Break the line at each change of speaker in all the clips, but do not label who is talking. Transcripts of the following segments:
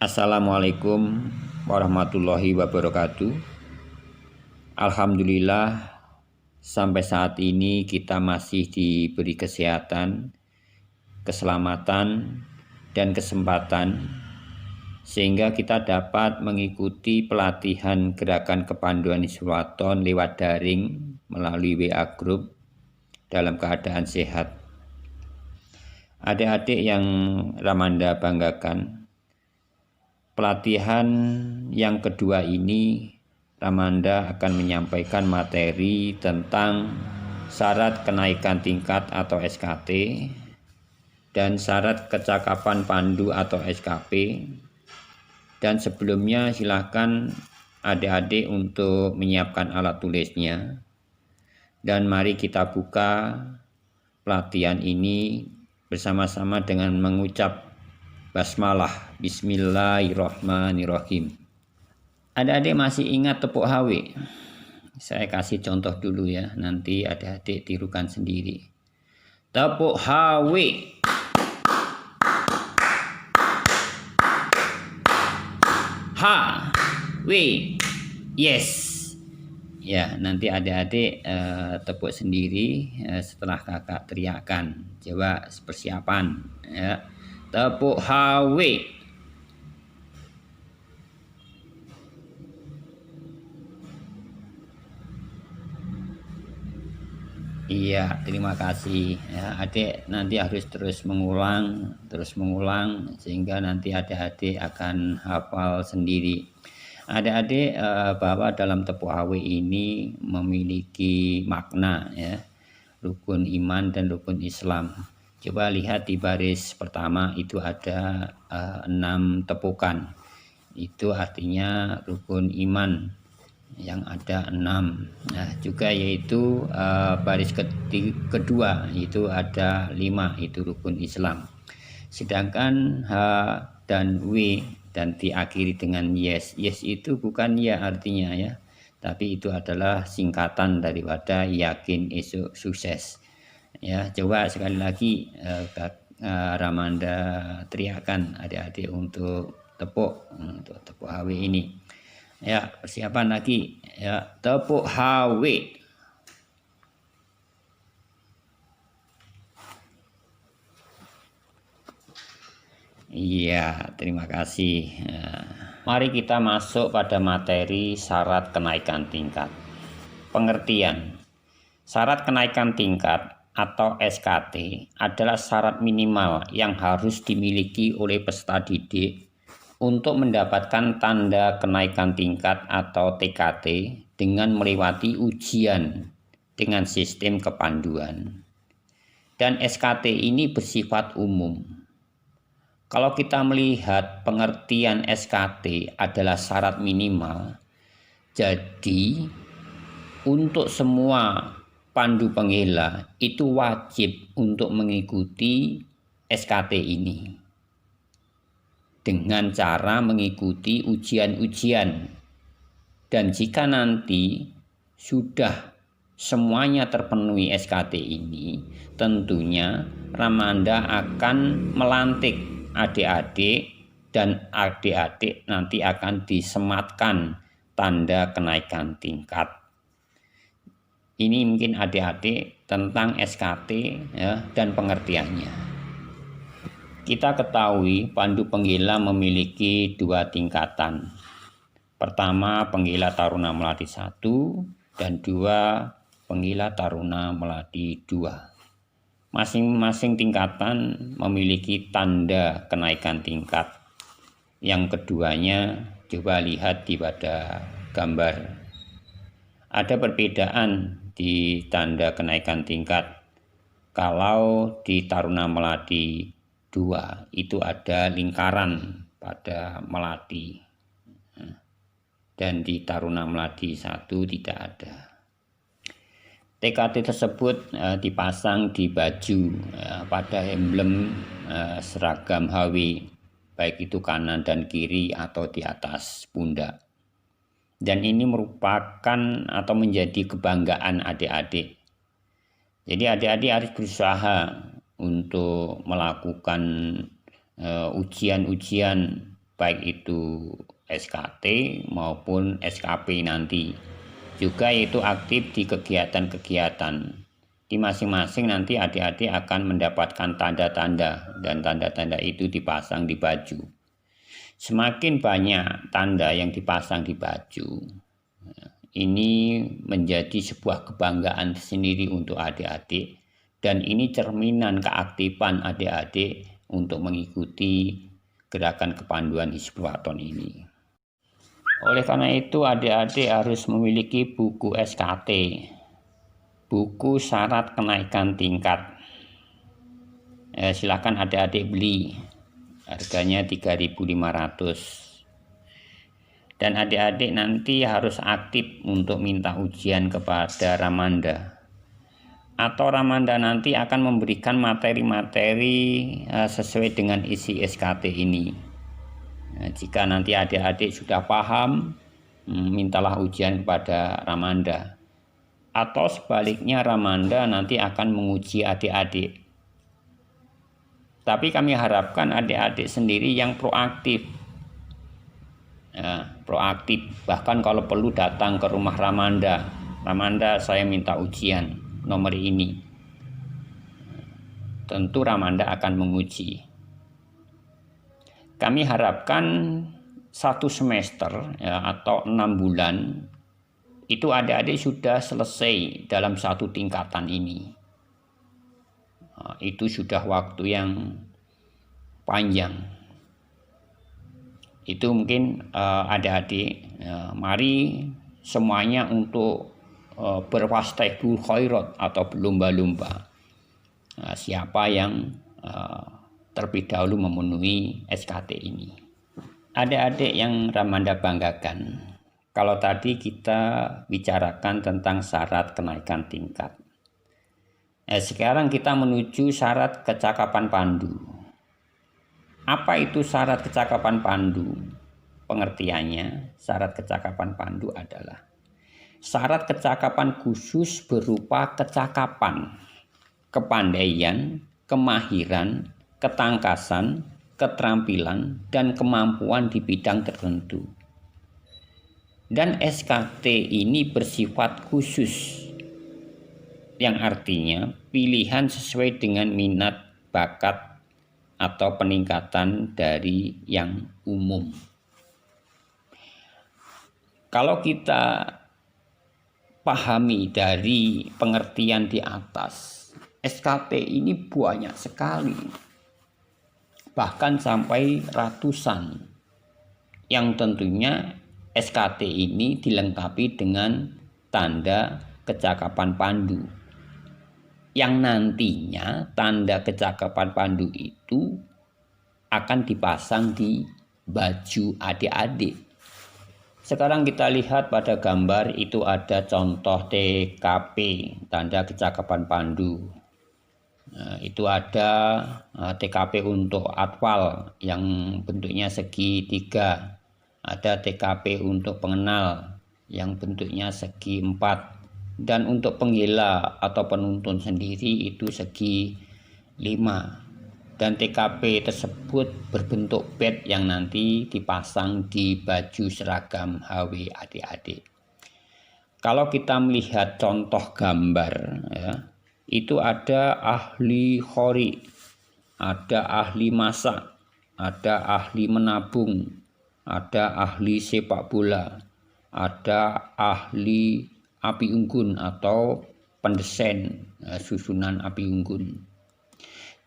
Assalamualaikum warahmatullahi wabarakatuh. Alhamdulillah sampai saat ini kita masih diberi kesehatan, keselamatan, dan kesempatan sehingga kita dapat mengikuti pelatihan gerakan kepanduan Iswaton lewat daring melalui WA Group dalam keadaan sehat. Adik-adik yang Ramanda banggakan, pelatihan yang kedua ini Ramanda akan menyampaikan materi tentang syarat kenaikan tingkat atau SKT dan syarat kecakapan pandu atau SKP. Dan sebelumnya silakan adik-adik untuk menyiapkan alat tulisnya. Dan mari kita buka pelatihan ini bersama-sama dengan mengucap basmalah, bismillahirrahmanirrahim. Adik-adik masih ingat tepuk HW? Saya kasih contoh dulu ya, nanti adik-adik tirukan sendiri. Tepuk HW. H W. Yes. Ya, nanti adik-adik tepuk sendiri setelah kakak teriakan. Coba persiapan ya. Tepuk HW. Iya, terima kasih ya. Adik nanti harus terus mengulang sehingga nanti adik-adik akan hafal sendiri. Adik-adik bahwa dalam tepuk HW ini memiliki makna ya, rukun iman dan rukun Islam. Coba lihat di baris pertama itu ada 6 tepukan. Itu artinya rukun iman yang ada 6. Nah, juga yaitu baris kedua itu ada 5, itu rukun Islam. Sedangkan H dan W dan diakhiri dengan yes. Yes itu bukan ya artinya ya, tapi itu adalah singkatan daripada yakin esok sukses. Ya, coba sekali lagi Ramanda teriakan adik-adik untuk tepuk HW ini. Ya, persiapan lagi ya, tepuk HW. Iya, terima kasih. Mari kita masuk pada materi syarat kenaikan tingkat. Pengertian. Syarat kenaikan tingkat atau SKT adalah syarat minimal yang harus dimiliki oleh peserta didik untuk mendapatkan tanda kenaikan tingkat atau TKT dengan melewati ujian dengan sistem kepanduan. Dan SKT ini bersifat umum. Kalau kita melihat pengertian SKT adalah syarat minimal, jadi untuk semua pandu penghela itu wajib untuk mengikuti SKT ini dengan cara mengikuti ujian-ujian. Dan jika nanti sudah semuanya terpenuhi SKT ini, tentunya Ramanda akan melantik adik-adik dan adik-adik nanti akan disematkan tanda kenaikan tingkat. Ini mungkin adik-adik tentang SKT ya, dan pengertiannya. Kita ketahui pandu penggila memiliki 2 tingkatan. Pertama penggila taruna melati 1 dan 2 penggila taruna melati 2. Masing-masing tingkatan memiliki tanda kenaikan tingkat. Yang keduanya coba lihat di pada gambar. Ada perbedaan di tanda kenaikan tingkat. Kalau di taruna melati 2 itu ada lingkaran pada melati, dan di taruna melati 1 tidak ada. TKT tersebut dipasang di baju pada emblem seragam HW, baik itu kanan dan kiri atau di atas pundak. Dan ini merupakan atau menjadi kebanggaan adik-adik. Jadi adik-adik harus berusaha untuk melakukan ujian-ujian baik itu SKT maupun SKP nanti. Juga itu aktif di kegiatan-kegiatan. Di masing-masing nanti adik-adik akan mendapatkan tanda-tanda dan tanda-tanda itu dipasang di baju. Semakin banyak tanda yang dipasang di baju, ini menjadi sebuah kebanggaan sendiri untuk adik-adik, dan ini cerminan keaktifan adik-adik untuk mengikuti gerakan kepanduan Hizbul Waton ini. Oleh karena itu adik-adik harus memiliki buku SKT, buku syarat kenaikan tingkat. Silakan adik-adik beli, harganya 3.500. Dan adik-adik nanti harus aktif untuk minta ujian kepada Ramanda. Atau Ramanda nanti akan memberikan materi-materi sesuai dengan isi SKT ini. Jika nanti adik-adik sudah paham, mintalah ujian kepada Ramanda. Atau sebaliknya Ramanda nanti akan menguji adik-adik. Tapi kami harapkan adik-adik sendiri yang proaktif. Proaktif, bahkan kalau perlu datang ke rumah Ramanda. Ramanda, saya minta ujian nomor ini. Tentu Ramanda akan menguji. Kami harapkan 1 semester atau 6 bulan itu adik-adik sudah selesai dalam 1 tingkatan ini. Itu sudah waktu yang panjang. Itu mungkin adik-adik, mari semuanya untuk berwastaikul khairat atau berlomba-lomba. Siapa yang terlebih dahulu memenuhi SKT ini. Adik-adik yang Ramanda banggakan, kalau tadi kita bicarakan tentang syarat kenaikan tingkat. Sekarang kita menuju syarat kecakapan pandu. Apa itu syarat kecakapan pandu? Pengertiannya, syarat kecakapan pandu adalah syarat kecakapan khusus berupa kecakapan, kepandaian, kemahiran, ketangkasan, keterampilan, dan kemampuan di bidang tertentu. Dan SKT ini bersifat khusus, yang artinya pilihan sesuai dengan minat, bakat, atau peningkatan dari yang umum. Kalau kita pahami dari pengertian di atas, SKT ini banyak sekali. Bahkan sampai ratusan, yang tentunya SKT ini dilengkapi dengan tanda kecakapan pandu, yang nantinya tanda kecakapan pandu itu akan dipasang di baju adik-adik. Sekarang kita lihat pada gambar itu ada contoh TKP, tanda kecakapan pandu. Itu ada TKP untuk atwal yang bentuknya segitiga, ada TKP untuk pengenal yang bentuknya segi 4, dan untuk penggila atau penuntun sendiri itu segi 5, dan TKP tersebut berbentuk badge yang nanti dipasang di baju seragam HW adik-adik. Kalau kita melihat contoh gambar ya, itu ada ahli khori, ada ahli masak, ada ahli menabung, ada ahli sepak bola, ada ahli api unggun atau pendesain susunan api unggun.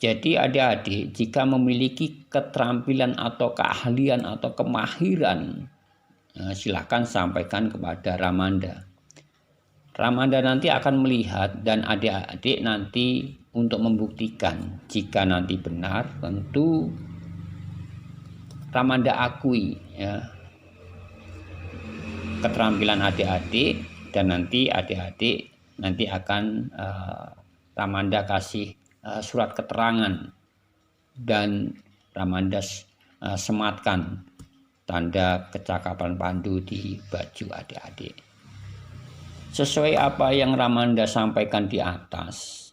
Jadi adik-adik jika memiliki keterampilan atau keahlian atau kemahiran, silakan sampaikan kepada Ramanda. Ramanda nanti akan melihat dan adik-adik nanti untuk membuktikan. Jika nanti benar, tentu Ramanda akui ya, keterampilan adik-adik, dan nanti adik-adik nanti akan Ramanda kasih surat keterangan dan Ramanda sematkan tanda kecakapan pandu di baju adik-adik. Sesuai apa yang Ramanda sampaikan di atas,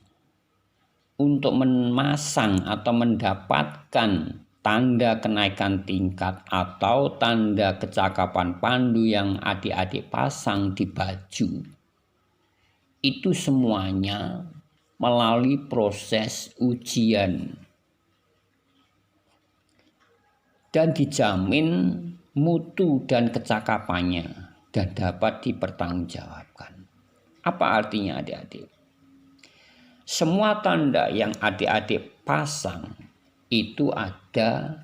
untuk memasang atau mendapatkan tanda kenaikan tingkat atau tanda kecakapan pandu yang adik-adik pasang di baju, itu semuanya melalui proses ujian dan dijamin mutu dan kecakapannya dan dapat dipertanggungjawabkan. Apa artinya adik-adik? Semua tanda yang adik-adik pasang itu ada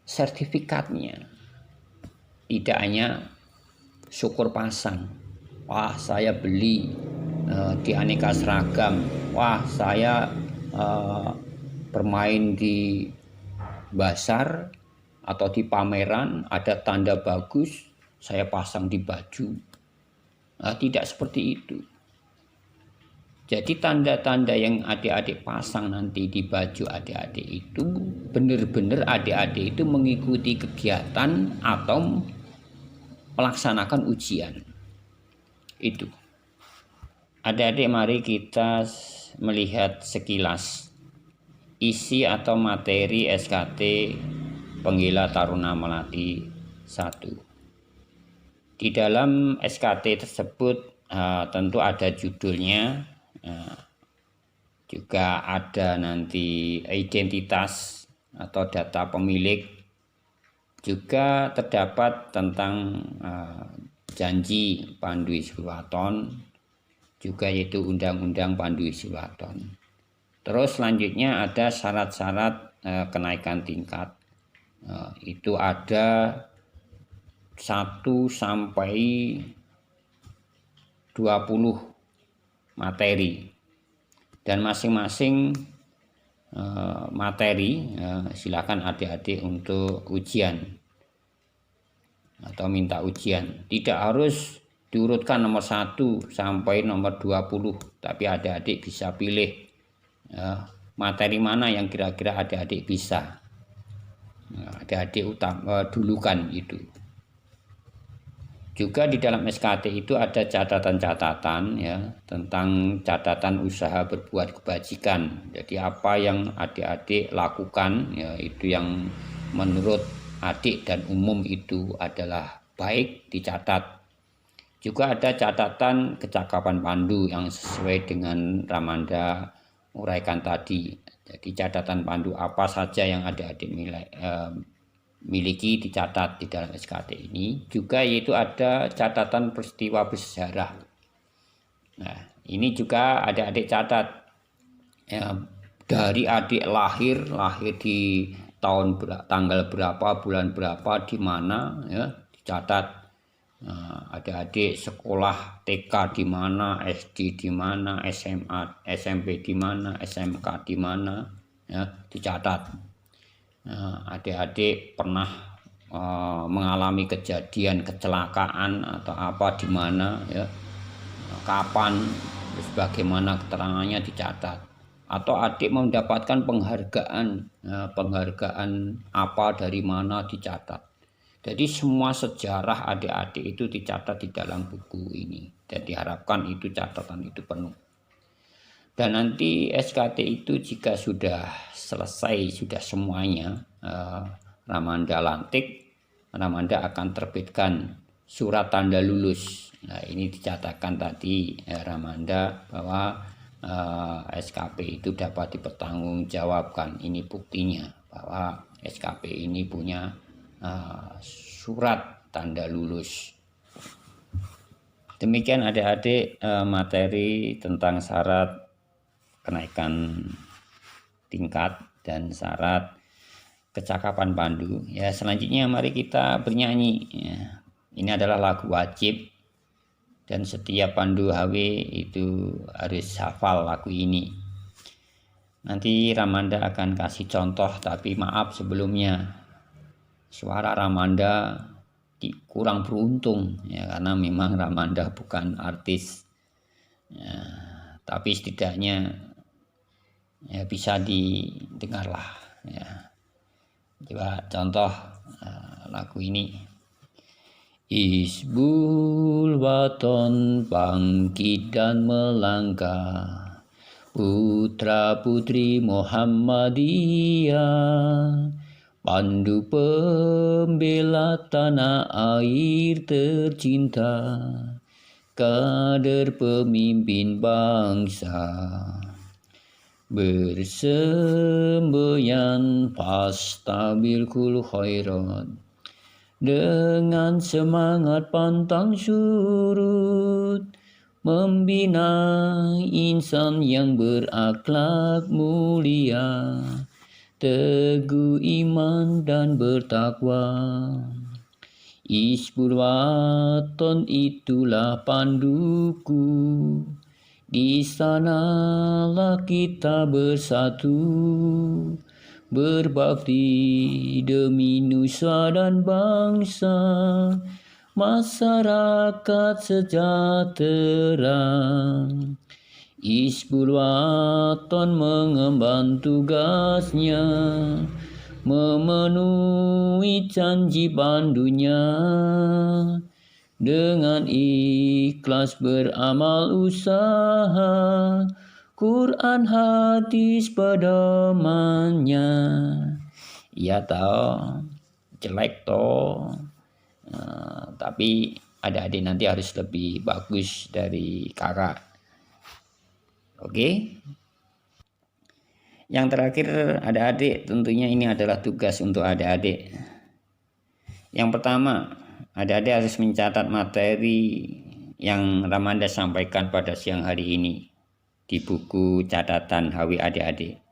sertifikatnya. Tidak hanya syukur pasang. Wah, saya beli di Aneka Seragam. Wah, saya bermain di bazar atau di pameran, ada tanda bagus, saya pasang di baju. Nah, tidak seperti itu. Jadi tanda-tanda yang adik-adik pasang nanti di baju adik-adik itu benar-benar adik-adik itu mengikuti kegiatan atau melaksanakan ujian. Itu. Adik-adik, mari kita melihat sekilas isi atau materi SKT Penggila Taruna Melati 1. Di dalam SKT tersebut tentu ada judulnya, juga ada nanti identitas atau data pemilik, juga terdapat tentang janji Pandu Isi Waton, juga yaitu Undang-Undang Pandu Isi Waton. Terus selanjutnya ada syarat-syarat kenaikan tingkat. Itu ada 1 sampai 20 materi, dan masing-masing materi silakan adik-adik untuk ujian atau minta ujian. Tidak harus diurutkan nomor 1 sampai nomor 20, tapi adik-adik bisa pilih materi mana yang kira-kira adik-adik bisa. Adik-adik dulukan itu. Juga di dalam SKT itu ada catatan-catatan ya tentang catatan usaha berbuat kebajikan. Jadi apa yang adik-adik lakukan ya itu yang menurut adik dan umum itu adalah baik, dicatat. Juga ada catatan kecakapan pandu yang sesuai dengan Ramanda uraikan tadi. Jadi catatan pandu apa saja yang adik-adik miliki dicatat di dalam SKT ini. Juga yaitu ada catatan peristiwa bersejarah. Nah, ini juga adik-adik catat ya, dari adik lahir di tahun tanggal berapa, bulan berapa, di mana ya dicatat. Adik-adik sekolah TK di mana, SD di mana, SMA, SMP di mana, SMK di mana, ya dicatat. Adik-adik pernah mengalami kejadian kecelakaan atau apa di mana, ya, kapan, terus bagaimana keterangannya dicatat. Atau adik mendapatkan penghargaan, penghargaan apa dari mana dicatat. Jadi semua sejarah adik-adik itu dicatat di dalam buku ini, dan diharapkan itu catatan itu penuh. Dan nanti SKT itu jika sudah selesai, sudah semuanya, Ramanda lantik, Ramanda akan terbitkan surat tanda lulus. Nah, ini dicatatkan tadi Ramanda bahwa SKP itu dapat dipertanggungjawabkan. Ini buktinya bahwa SKP ini punya surat tanda lulus. Demikian adik-adik materi tentang syarat kenaikan tingkat dan syarat kecakapan pandu. Ya, selanjutnya mari kita bernyanyi. Ya, ini adalah lagu wajib dan setiap pandu HW itu harus hafal lagu ini. Nanti Ramanda akan kasih contoh, tapi maaf sebelumnya. Suara Ramanda kurang beruntung ya, karena memang Ramanda bukan artis ya, tapi setidaknya ya bisa didengarlah ya. Coba contoh lagu ini. Hizbul Waton bangkit dan melangkah, putra putri Muhammadiyah pandu pembela tanah air tercinta, kader pemimpin bangsa, bersemboyan pastabil kul khairat, dengan semangat pantang surut, membina insan yang berakhlak mulia, teguh iman dan bertakwa. Hizbul Waton itulah panduku, di sanalah kita bersatu, berbakti demi nusa dan bangsa, masyarakat sejahtera. Hizbul Waton mengemban tugasnya, memenuhi janji pandunya, dengan ikhlas beramal usaha, Quran hadis pedomannya. Ya toh, jelek toh, tapi adik-adik nanti harus lebih bagus dari kakak. Oke. Yang terakhir adik-adik, tentunya ini adalah tugas untuk adik-adik. Yang pertama, adik-adik harus mencatat materi yang Ramanda sampaikan pada siang hari ini di buku catatan HW adik-adik.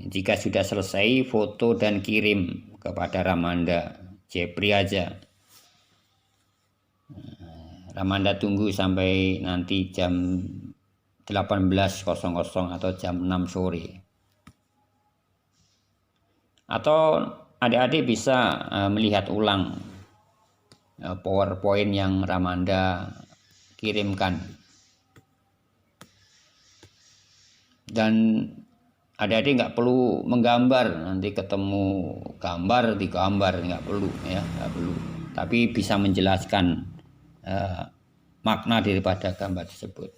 Jika sudah selesai, foto dan kirim kepada Ramanda, Jepri aja. Ramanda tunggu sampai nanti jam 18.00 atau jam 6 sore. Atau adik-adik bisa melihat ulang PowerPoint yang Ramanda kirimkan. Dan adik-adik nggak perlu menggambar, nanti ketemu gambar digambar, nggak perlu ya, nggak perlu. Tapi bisa menjelaskan makna daripada gambar tersebut.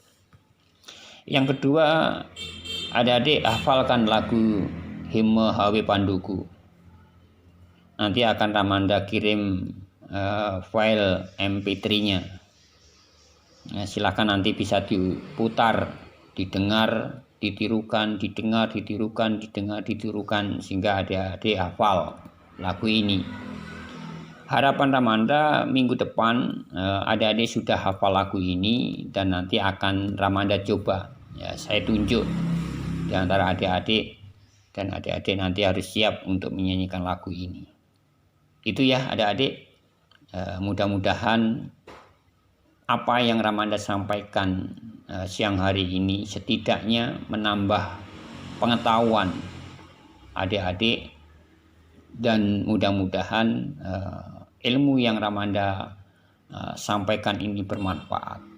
Yang kedua, adik-adik hafalkan lagu Himne HW Panduku. Nanti akan Ramanda kirim file MP3-nya. Nah, silakan nanti bisa diputar, didengar, ditirukan, didengar, ditirukan, didengar, ditirukan, sehingga adik-adik hafal lagu ini. Harapan Ramanda minggu depan adik-adik sudah hafal lagu ini, dan nanti akan Ramanda coba. Ya, saya tunjuk di antara adik-adik, dan adik-adik nanti harus siap untuk menyanyikan lagu ini. Itu ya adik-adik. Mudah-mudahan apa yang Ramanda sampaikan siang hari ini setidaknya menambah pengetahuan adik-adik, dan mudah-mudahan ilmu yang Ramanda sampaikan ini bermanfaat.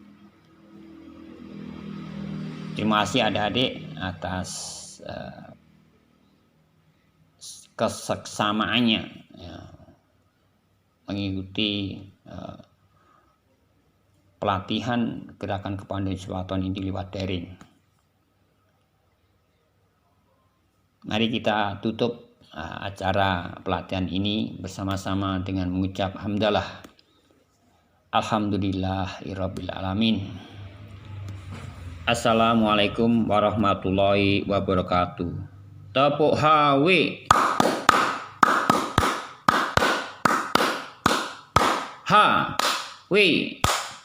Terima kasih adik-adik atas keseksamaannya mengikuti pelatihan gerakan kepandaian Hizbul Waton ini lewat daring. Mari kita tutup acara pelatihan ini bersama-sama dengan mengucap hamdalah. Alhamdulillahirabbil alamin. Assalamualaikum warahmatullahi wabarakatuh. Tepuk HW. HW.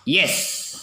Yes.